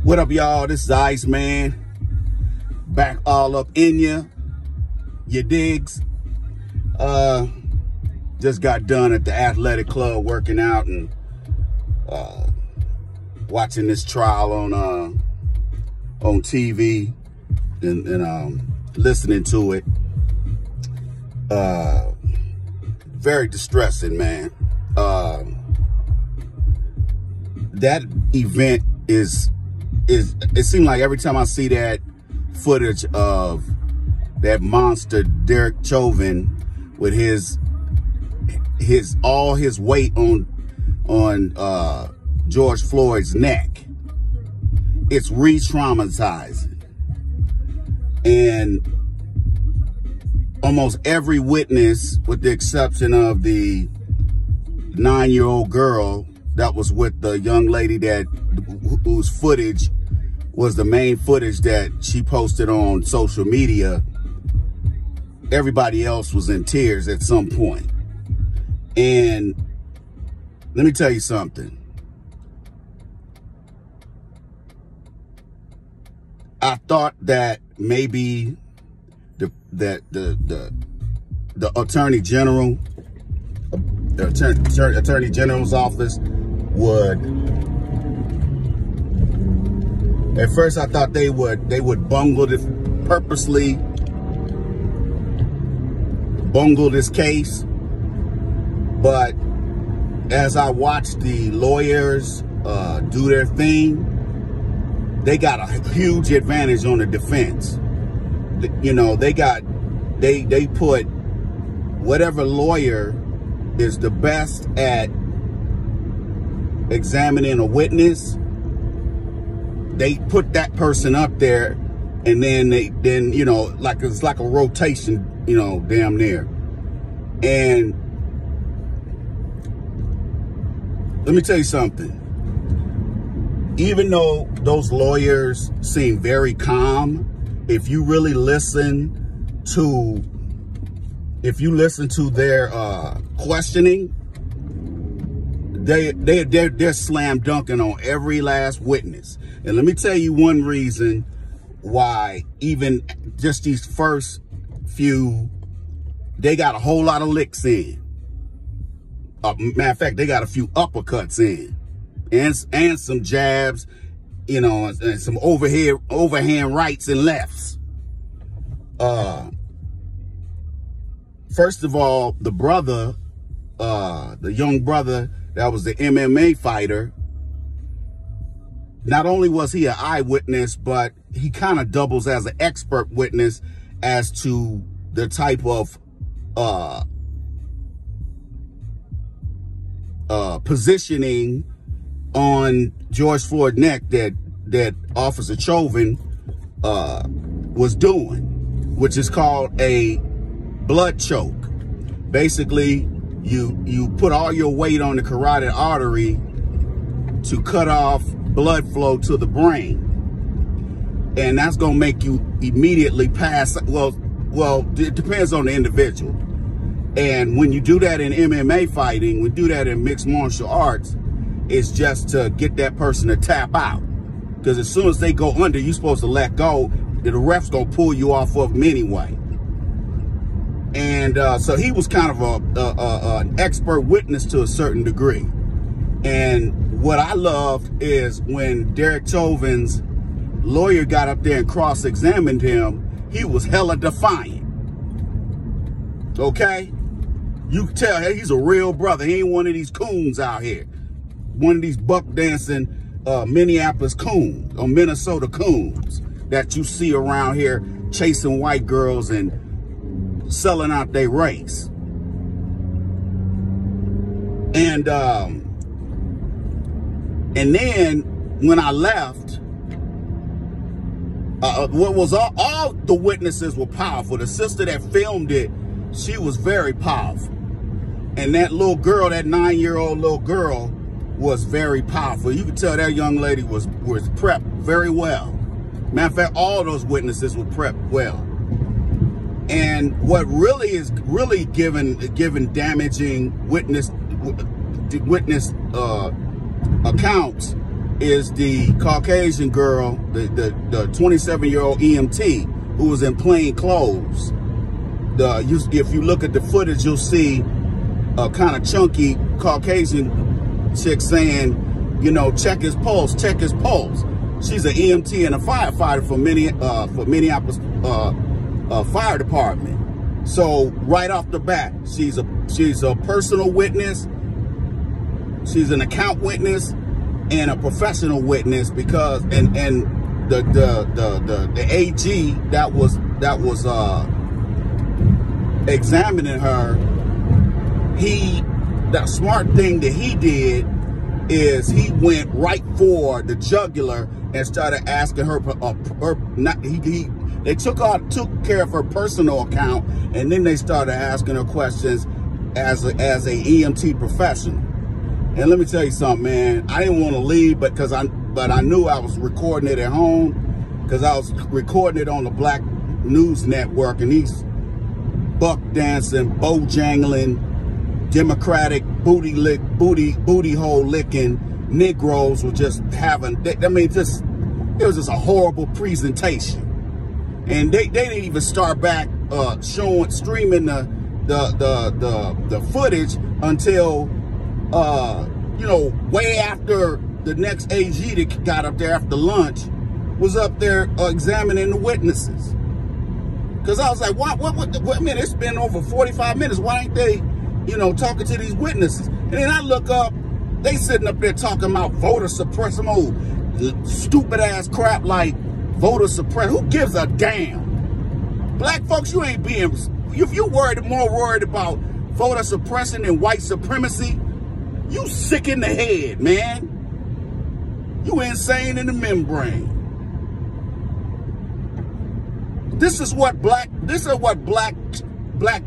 What up, y'all? This is Ice Man. Back all up in you digs. Just got done at the athletic club working out and watching this trial on TV and listening to it. Very distressing, man. That event it seemed like every time I see that footage of that monster Derek Chauvin with all his weight on George Floyd's neck, it's re-traumatizing. And almost every witness, with the exception of the 9-year-old girl that was with the young lady whose footage was the main footage that she posted on social media, everybody else was in tears at some point. And let me tell you something. I thought that maybe the Attorney General, the Attorney General's office would. At first, I thought they would purposely bungle this case. But as I watched the lawyers do their thing, they got a huge advantage on the defense. You know, they put whatever lawyer is the best at examining a witness, they put that person up there, and then you know, it's like a rotation, you know, damn near. And let me tell you something. Even though those lawyers seem very calm, if you really listen to their questioning, they're slam dunking on every last witness. And let me tell you one reason why even just these first few, they got a whole lot of licks in. Matter of fact, they got a few uppercuts in, and some jabs, you know, and some overhand rights and lefts. First of all, the brother, the young brother that was the MMA fighter, not only was he an eyewitness, but he kind of doubles as an expert witness as to the type of positioning on George Floyd's neck that Officer Chauvin was doing, which is called a blood choke. Basically, you put all your weight on the carotid artery to cut off blood flow to the brain, and that's gonna make you immediately pass. Well, it depends on the individual. And when you do that in MMA fighting, we do that in mixed martial arts, it's just to get that person to tap out. Because as soon as they go under, you're supposed to let go. The ref's gonna pull you off of them anyway. And so he was kind of an expert witness to a certain degree. And what I loved is when Derek Chauvin's lawyer got up there and cross-examined him, he was hella defiant. Okay? You can tell, hey, he's a real brother. He ain't one of these coons out here. One of these buck dancing Minneapolis coons or Minnesota coons that you see around here chasing white girls and selling out their race. And then when I left, what was all the witnesses were powerful. The sister that filmed it, she was very powerful. And that little girl, that 9-year-old little girl, was very powerful. You could tell that young lady was prepped very well. Matter of fact, all those witnesses were prepped well. And what really is given damaging witness accounts is the Caucasian girl, the 27-year-old EMT who was in plain clothes. If you look at the footage, you'll see a kind of chunky Caucasian chick saying, you know, check his pulse, check his pulse. She's an EMT and a firefighter for Minneapolis Fire Department. So right off the bat, she's a personal witness, she's an account witness, and a professional witness, because the AG that was examining her, the smart thing that he did is he went right for the jugular and started asking her, they took care of her personal account, and then they started asking her questions as a EMT professional. And let me tell you something, man. I didn't want to leave, but I knew I was recording it at home, because I was recording it on the Black News Network, and these buck dancing, bojangling, Democratic booty hole licking Negroes were just having. It was just a horrible presentation, and they didn't even start back streaming the footage until you know, way after the next AG that got up there after lunch was up there examining the witnesses. Because I was like, what, I mean, it's been over 45 minutes. Why ain't they, you know, talking to these witnesses? And then I look up, they sitting up there talking about voter suppression, old stupid ass crap like voter suppression. Who gives a damn? Black folks, you ain't being, if you more worried about voter suppression than white supremacy, you sick in the head, man. You insane in the membrane. This is what Black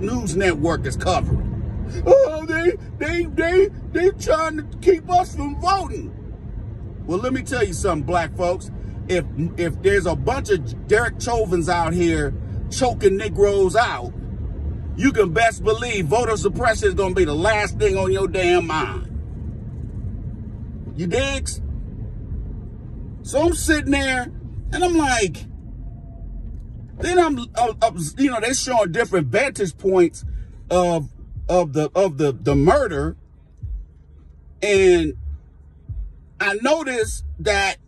News Network is covering. Oh, they trying to keep us from voting. Well, let me tell you something, black folks. If there's a bunch of Derek Chauvins out here choking Negroes out, you can best believe voter suppression is going to be the last thing on your damn mind. You digs? So I'm sitting there and I'm like, then you know, they're showing different vantage points of the murder, and I noticed that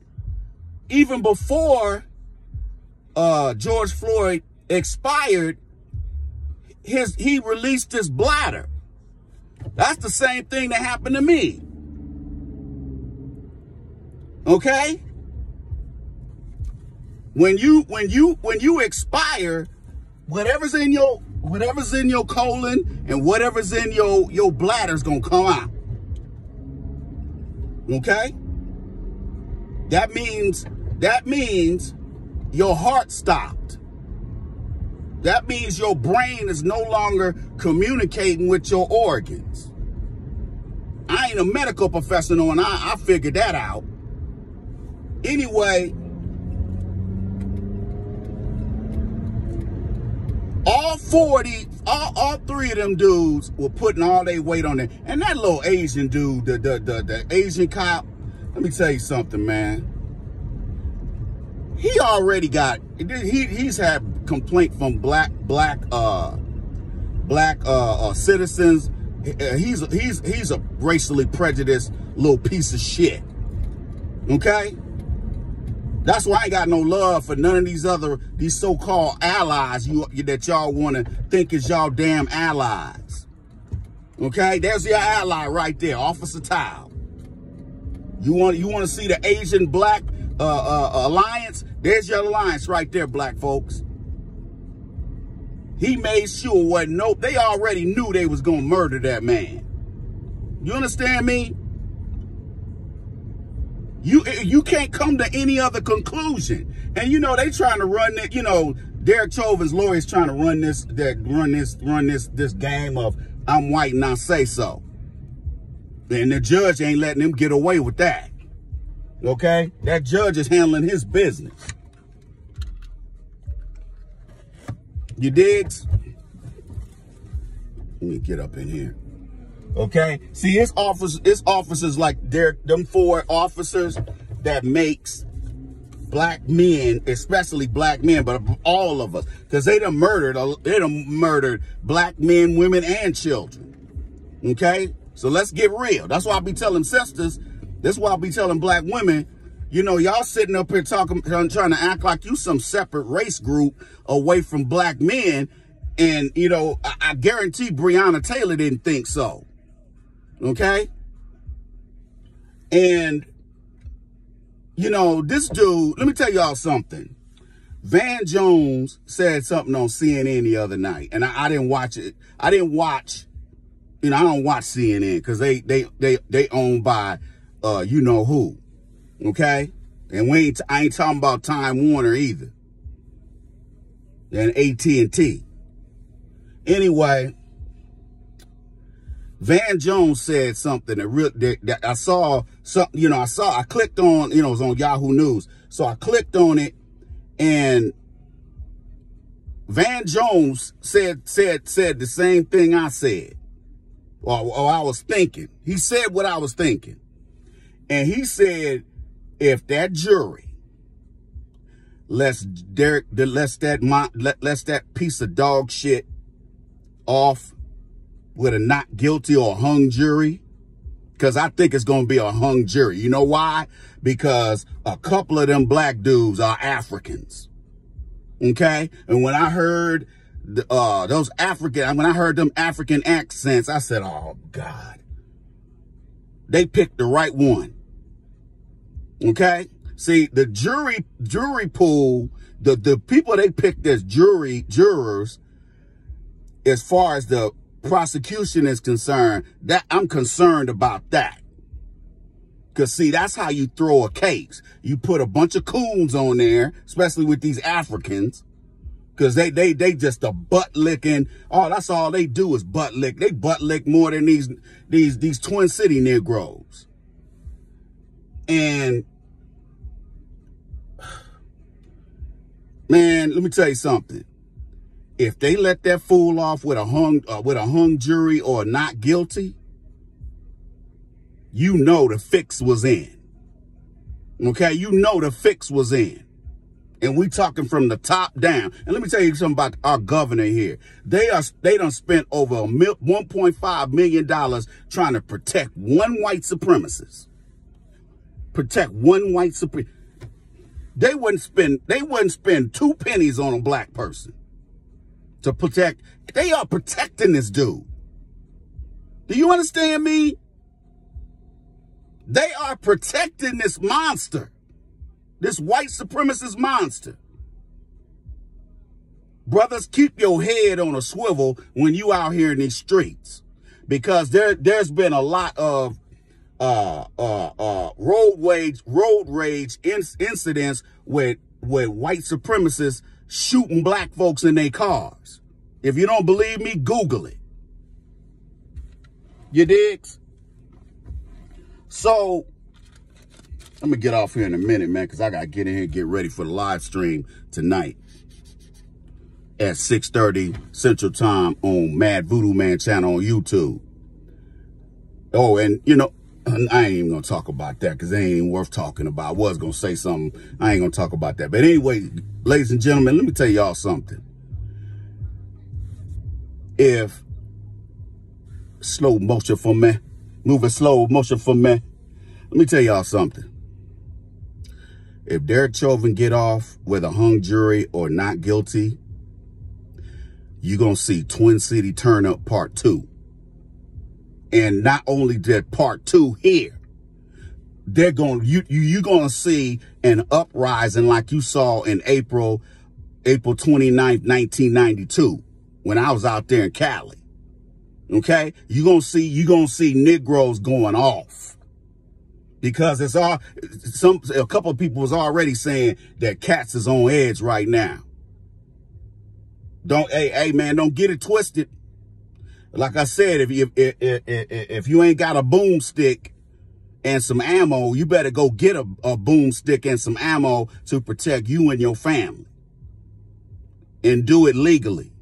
even before George Floyd expired, he released his bladder. That's the same thing that happened to me. Okay? When you expire, whatever's in your colon and whatever's in your bladder's gonna come out. Okay? That means your heart stopped. That means your brain is no longer communicating with your organs. I ain't a medical professional, and I figured that out. Anyway, all three of them dudes were putting all their weight on it. And that little Asian dude, the Asian cop, let me tell you something, man. He already got, he's had complaint from black citizens. He's a racially prejudiced little piece of shit. Okay? That's why I ain't got no love for none of these so-called allies that y'all want to think is y'all damn allies. Okay? There's your ally right there, Officer Tile. You want to see the Asian black alliance? There's your alliance right there, black folks. He made sure they already knew they was gonna murder that man. You understand me? You can't come to any other conclusion. And you know, they trying to run it, you know, Derek Chauvin's lawyers trying to run this game of I'm white and I say so. And the judge ain't letting him get away with that. Okay? That judge is handling his business. You digs? Let me get up in here. Okay? See, it's officers like them 4 officers. that makes black men, especially black men, but all of us, because they done murdered black men, women, and children. Okay? So let's get real. That's why I be telling sisters, that's why I be telling black women, you know, y'all sitting up here talking, trying to act like you some separate race group away from black men. And, you know, I guarantee Breonna Taylor didn't think so. Okay? And, you know, this dude, let me tell y'all something. Van Jones said something on CNN the other night, and I didn't watch it. I didn't watch, you know, I don't watch CNN because they owned by you know who. Okay? And I ain't talking about Time Warner either. And AT&T. Anyway, Van Jones said something that I saw something, you know, I clicked on, you know, it was on Yahoo News. So I clicked on it, and Van Jones said the same thing I said, or I was thinking. He said what I was thinking. And he said, if that jury lets that piece of dog shit off with a not guilty or hung jury, because I think it's going to be a hung jury. You know why? Because a couple of them black dudes are Africans. Okay? And when I heard when I heard them African accents, I said, oh, God. They picked the right one. Okay? See, the jury pool, the people they picked as jurors, as far as the prosecution is concerned, that I'm concerned about that. Because, see, that's how you throw a case. You put a bunch of coons on there, especially with these Africans, because they just a butt licking. Oh, that's all they do is butt lick. They butt lick more than these Twin City Negroes. And, man, let me tell you something. If they let that fool off with a hung jury or not guilty, you know the fix was in. Okay? You know the fix was in. And we talking from the top down. And let me tell you something about our governor here. They done spent over $1.5 million trying to protect one white supremacist. Protect one white supremacist. They wouldn't spend 2 pennies on a black person to protect. They are protecting this dude. Do you understand me? They are protecting this monster, this white supremacist monster. Brothers, keep your head on a swivel when you out here in these streets, because there's been a lot of road rage incidents with white supremacists shooting black folks in their cars. If you don't believe me, Google it. You digs? So, I'm going to get off here in a minute, man, because I got to get in here and get ready for the live stream tonight at 6:30 Central Time on Mad Voodoo Man channel on YouTube. Oh, and, you know, I ain't even going to talk about that because it ain't even worth talking about. I was going to say something. I ain't going to talk about that. But anyway, ladies and gentlemen, let me tell y'all something. If slow motion for me, moving slow motion for me, let me tell y'all something. If Derek Chauvin get off with a hung jury or not guilty, you're going to see Twin City Turn Up Part 2. And not only that, Part 2 here, you're going to see an uprising like you saw in April 29th, 1992, when I was out there in Cali. Okay? You're going to see Negroes going off. Because a couple of people was already saying that cats is on edge right now. Hey man, don't get it twisted. Like I said, if you ain't got a boomstick and some ammo, you better go get a boomstick and some ammo to protect you and your family. And do it legally.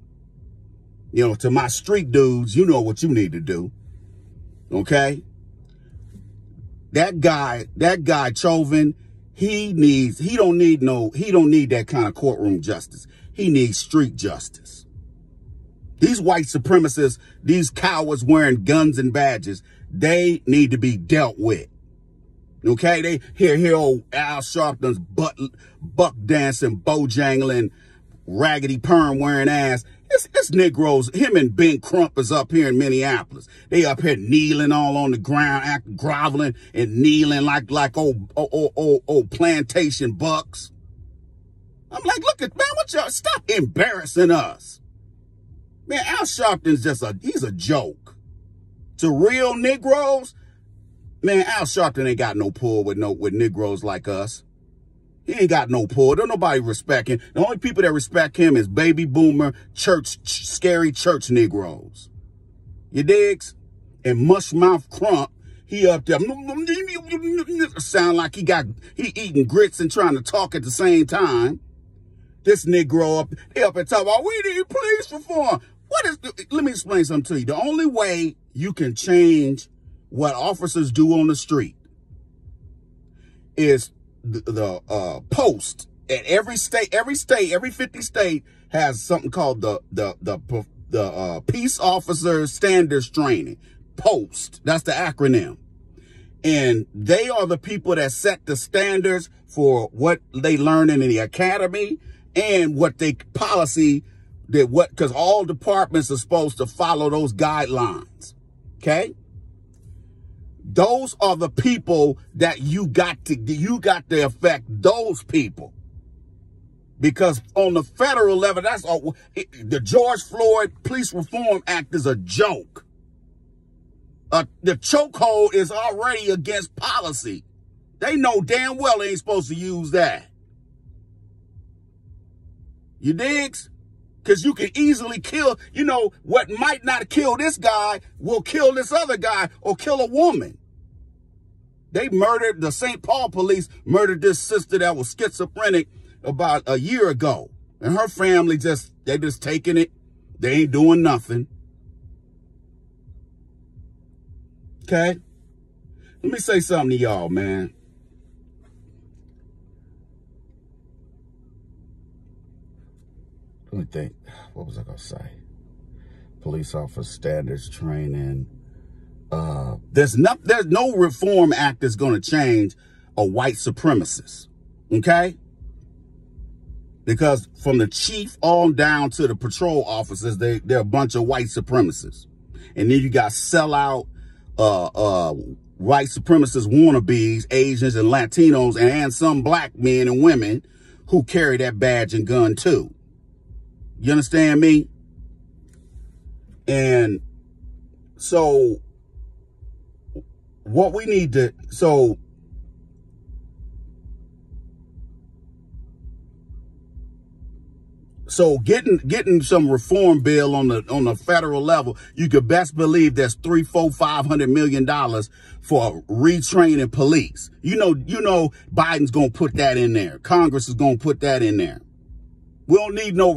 You know, to my street dudes, you know what you need to do. Okay? That guy, Chauvin, he don't need that kind of courtroom justice. He needs street justice. These white supremacists, these cowards wearing guns and badges, they need to be dealt with. Okay, they hear old Al Sharpton's buck dancing, bojangling, raggedy perm wearing ass. It's Negroes. Him and Ben Crump is up here in Minneapolis. They up here kneeling all on the ground, groveling and kneeling like old plantation bucks. I'm like, look at, man, what y'all, stop embarrassing us. Man, Al Sharpton's he's a joke. To real Negroes, man, Al Sharpton ain't got no pull with Negroes like us. He ain't got no pull. Don't nobody respect him. The only people that respect him is baby boomer, scary church Negroes. You digs? And mushmouth Crump, he up there, sound like he eating grits and trying to talk at the same time. This Negro he up and talking about, we need police reform. Let me explain something to you. The only way you can change what officers do on the street is the post at every 50 state has something called the Peace Officer Standards Training. POST, that's the acronym. And they are the people that set the standards for what they learn in the academy and what they policy because all departments are supposed to follow those guidelines. Okay? Those are the people that you got to affect those people. Because on the federal level, that's all. The George Floyd Police Reform Act is a joke. The chokehold is already against policy. They know damn well they ain't supposed to use that. You digs? Because you can easily kill, what might not kill this guy will kill this other guy or kill a woman. The St. Paul police murdered this sister that was schizophrenic about a year ago. And her family they just taking it. They ain't doing nothing. Okay? Let me say something to y'all, man. Let me think. What was I going to say? Police officer standards training. There's no reform act that's going to change a white supremacist. Okay? Because from the chief on down to the patrol officers, they're a bunch of white supremacists. And then you got sellout, white supremacist wannabes, Asians and Latinos, and some black men and women who carry that badge and gun too. You understand me? And so what we need to, so getting some reform bill on the federal level, you could best believe there's $300-500 million for retraining police. You know, Biden's gonna put that in there. Congress is gonna put that in there. We don't need no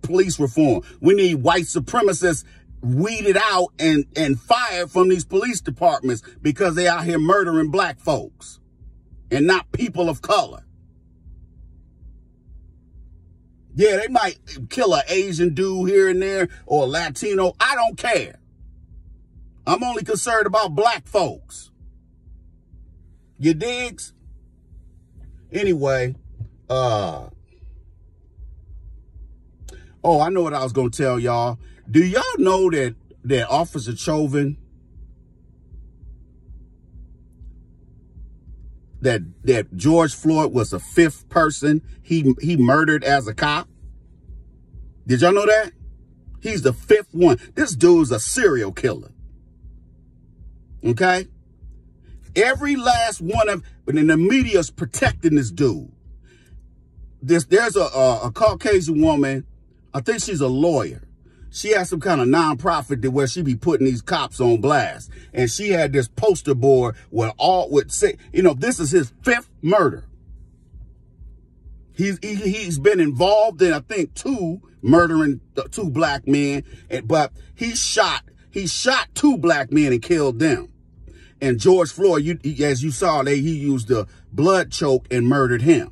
police reform. We need white supremacists weeded out and fired from these police departments because they out here murdering black folks and not people of color. Yeah, they might kill an Asian dude here and there or a Latino. I don't care. I'm only concerned about black folks. You digs? Anyway, oh, I know what I was going to tell y'all. Do y'all know that Officer Chauvin, that George Floyd was the 5th person he murdered as a cop? Did y'all know that? He's the 5th one. This dude's a serial killer. Okay? Every last one but then the media's protecting this dude. There's a Caucasian woman, I think she's a lawyer. She has some kind of nonprofit where she be putting these cops on blast. And she had this poster board where all would say, this is his 5th murder. He's been involved in, I think, 2 murdering 2 black men, but he shot 2 black men and killed them. And George Floyd, as you saw, he used the blood choke and murdered him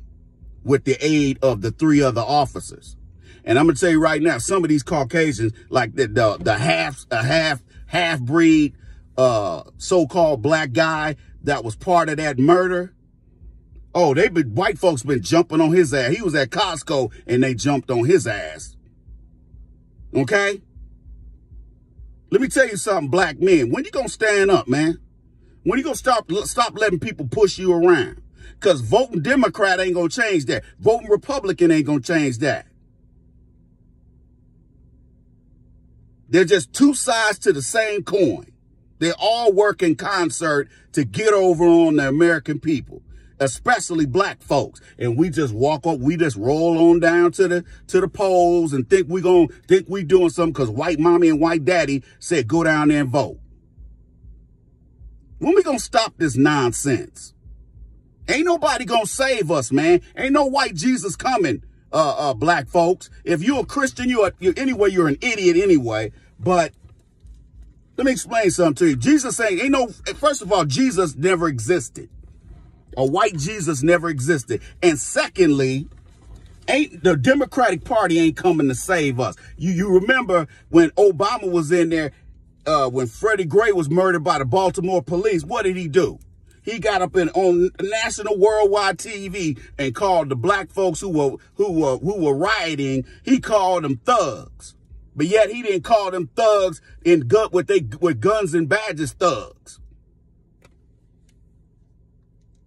with the aid of the 3 other officers. And I'm gonna tell you right now, some of these Caucasians, like the half-breed so-called black guy that was part of that murder. Oh, white folks been jumping on his ass. He was at Costco and they jumped on his ass. Okay? Let me tell you something, black men. When you gonna stand up, man? When you gonna stop letting people push you around? Because voting Democrat ain't gonna change that. Voting Republican ain't gonna change that. They're just 2 sides to the same coin. They all work in concert to get over on the American people, especially black folks. And we just walk up, we just roll on down to the polls and think we doing something because white mommy and white daddy said go down there and vote. When we gonna stop this nonsense? Ain't nobody gonna save us, man. Ain't no white Jesus coming, black folks. If you're a Christian, you're an idiot anyway. But let me explain something to you. Jesus saying, first of all, Jesus never existed. A white Jesus never existed. And secondly, the Democratic Party ain't coming to save us. You remember when Obama was in there, when Freddie Gray was murdered by the Baltimore police, what did he do? He got up on national worldwide TV and called the black folks who were rioting, he called them thugs. But yet he didn't call them thugs with guns and badges thugs.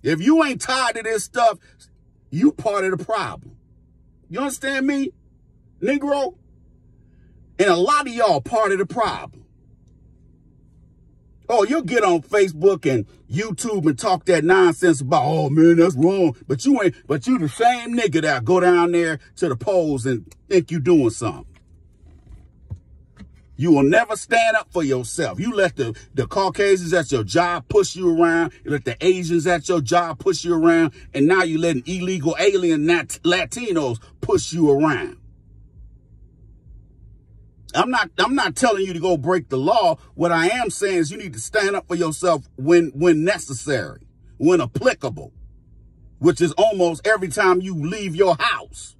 If you ain't tired of this stuff, you part of the problem. You understand me, Negro? And a lot of y'all part of the problem. Oh, you'll get on Facebook and YouTube and talk that nonsense about, oh man, that's wrong. But you the same nigga that go down there to the polls and think you doing something. You will never stand up for yourself. You let the Caucasians at your job push you around. You let the Asians at your job push you around. And now you're letting illegal alien Latinos push you around. I'm not telling you to go break the law. What I am saying is you need to stand up for yourself when necessary, when applicable, which is almost every time you leave your house.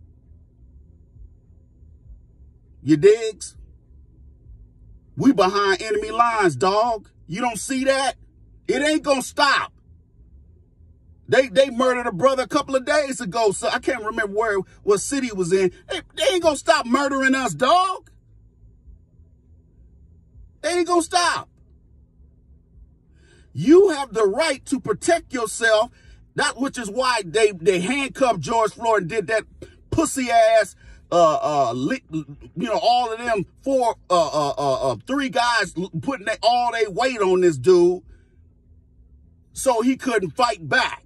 You digs? We behind enemy lines, dog. You don't see that? It ain't gonna stop. They murdered a brother a couple of days ago, so I can't remember what city it was in. They ain't gonna stop murdering us, dog. They ain't gonna stop. You have the right to protect yourself, which is why they handcuffed George Floyd and did that pussy ass, all of them 3 guys putting all their weight on this dude so he couldn't fight back.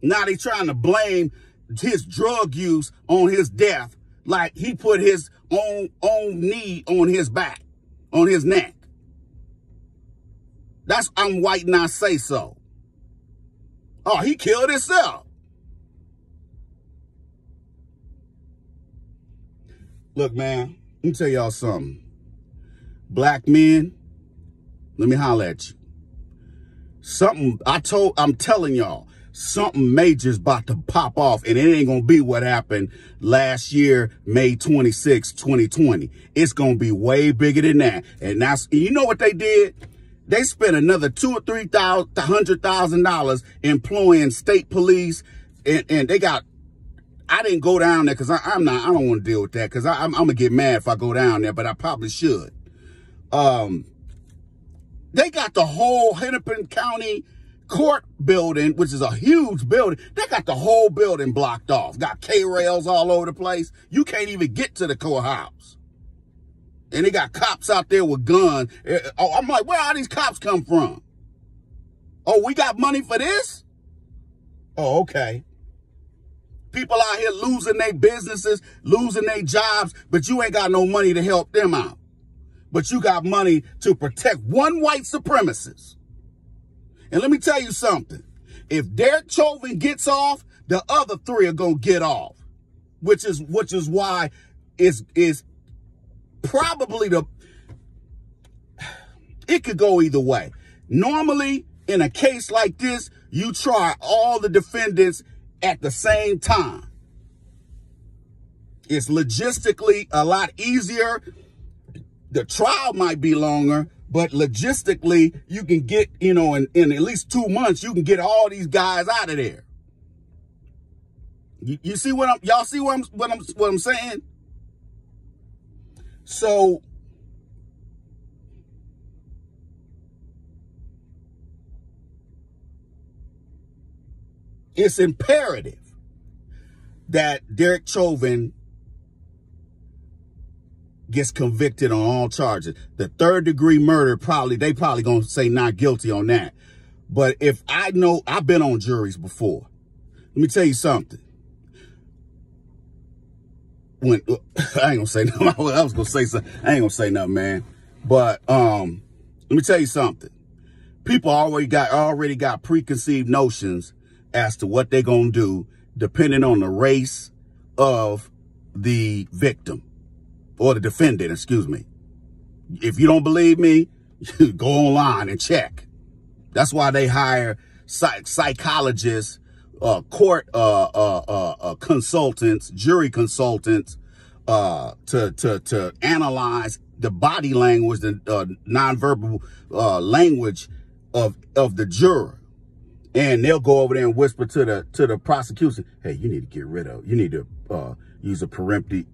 Now they trying to blame his drug use on his death, like he put his own knee on his back, on his neck. That's I'm white and I say so. Oh, he killed himself. Look, man, let me tell y'all something. Black men, let me holler at you. I'm telling y'all, something major's about to pop off, and it ain't gonna be what happened last year, May 26, 2020. It's gonna be way bigger than that. And you know what they did? They spent another $200,000 or $300,000 employing state police, and they got. I didn't go down there because I don't want to deal with that because I'm gonna get mad if I go down there, but I probably should. They got the whole Hennepin County court building, which is a huge building. They got the whole building blocked off. Got K-rails all over the place. You can't even get to the courthouse. And they got cops out there with guns. Oh, I'm like, where all these cops come from? Oh, we got money for this? Oh, okay. People out here losing their businesses, losing their jobs, but you ain't got no money to help them out. But you got money to protect one white supremacist. And let me tell you something. If Derek Chauvin gets off, the other 3 are going to get off. Which is why it's probably it could go either way. Normally, in a case like this, you try all the defendants at the same time. It's logistically a lot easier. The trial might be longer, but logistically, you can get, in at least 2 months, you can get all these guys out of there. You see y'all see what I'm saying? So it's imperative that Derek Chauvin gets convicted on all charges. The 3rd-degree murder, they probably gonna say not guilty on that. But if I've been on juries before. Let me tell you something. I ain't gonna say nothing. I was gonna say something. I ain't gonna say nothing, man. But let me tell you something. People already got preconceived notions as to what they're gonna do, depending on the race of the victim. Or the defendant, excuse me. If you don't believe me, go online and check. That's why they hire psychologists, court consultants, jury consultants, to analyze the body language, the nonverbal language of the juror. And they'll go over there and whisper to the prosecution, hey, you need to use a preemptive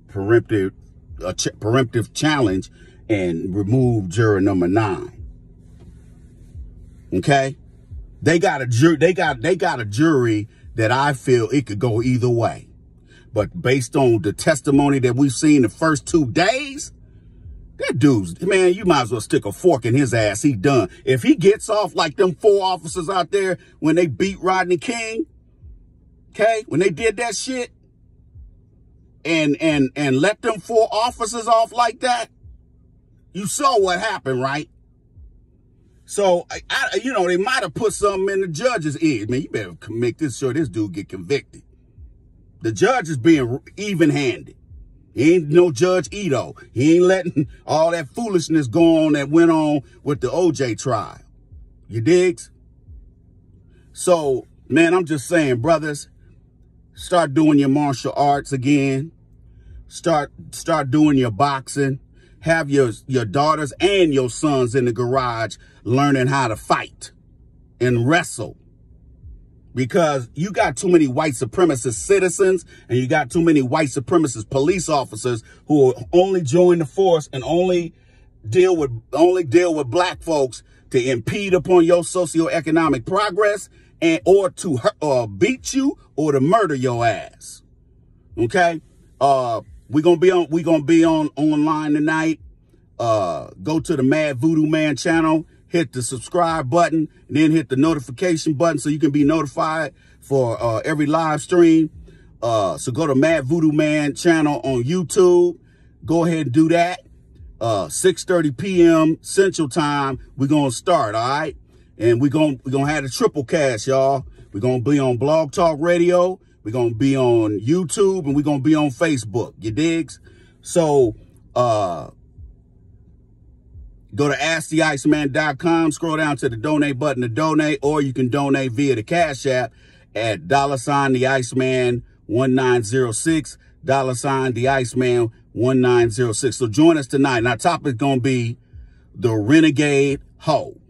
challenge and remove juror number 9. Okay? They got a jury that I feel it could go either way. But based on the testimony that we've seen the first 2 days, that dude's, man, you might as well stick a fork in his ass. He done. If he gets off like them 4 officers out there when they beat Rodney King, okay, when they did that shit, and let them 4 officers off like that, you saw what happened, right? So, they might have put something in the judge's ear. Man, you better make sure this dude get convicted. The judge is being even-handed. He ain't no Judge Ito. He ain't letting all that foolishness go on that went on with the OJ trial. You digs? So, man, I'm just saying, brothers, start doing your martial arts again. Start doing your boxing. Have your daughters and your sons in the garage learning how to fight and wrestle. Because you got too many white supremacist citizens and you got too many white supremacist police officers who only join the force and only deal with black folks to impede upon your socioeconomic progress or to beat you or to murder your ass. Okay? We're gonna be on online tonight. Go to the Mad Voodoo Man channel, hit the subscribe button, and then hit the notification button so you can be notified for every live stream. So go to Mad Voodoo Man channel on YouTube. Go ahead and do that. 6:30 p.m. Central Time, we're gonna start, all right? And we're gonna have a triple cast, y'all. We're gonna be on Blog Talk Radio. We're going to be on YouTube and we're going to be on Facebook. You digs? So, go to AskTheIceman.com, scroll down to the donate button to donate, or you can donate via the Cash App at $TheIceman1906, $TheIceman1906. So join us tonight. And our topic is going to be the renegade hoe.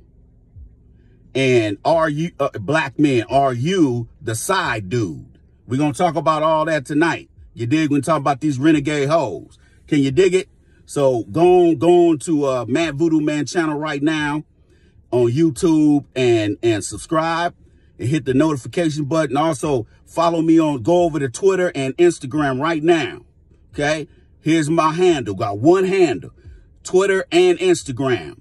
And are you, black men, are you the side dude? We're going to talk about all that tonight. You dig? We're going to talk about these renegade hoes. Can you dig it? So go on to Mad Voodoo Man channel right now on YouTube and subscribe and hit the notification button. Also, follow me go over to Twitter and Instagram right now. Okay? Here's my handle. Got one handle. Twitter and Instagram.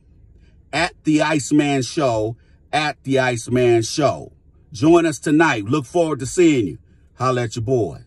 At The Iceman Show. At The Iceman Show. Join us tonight. Look forward to seeing you. Holla at your boy.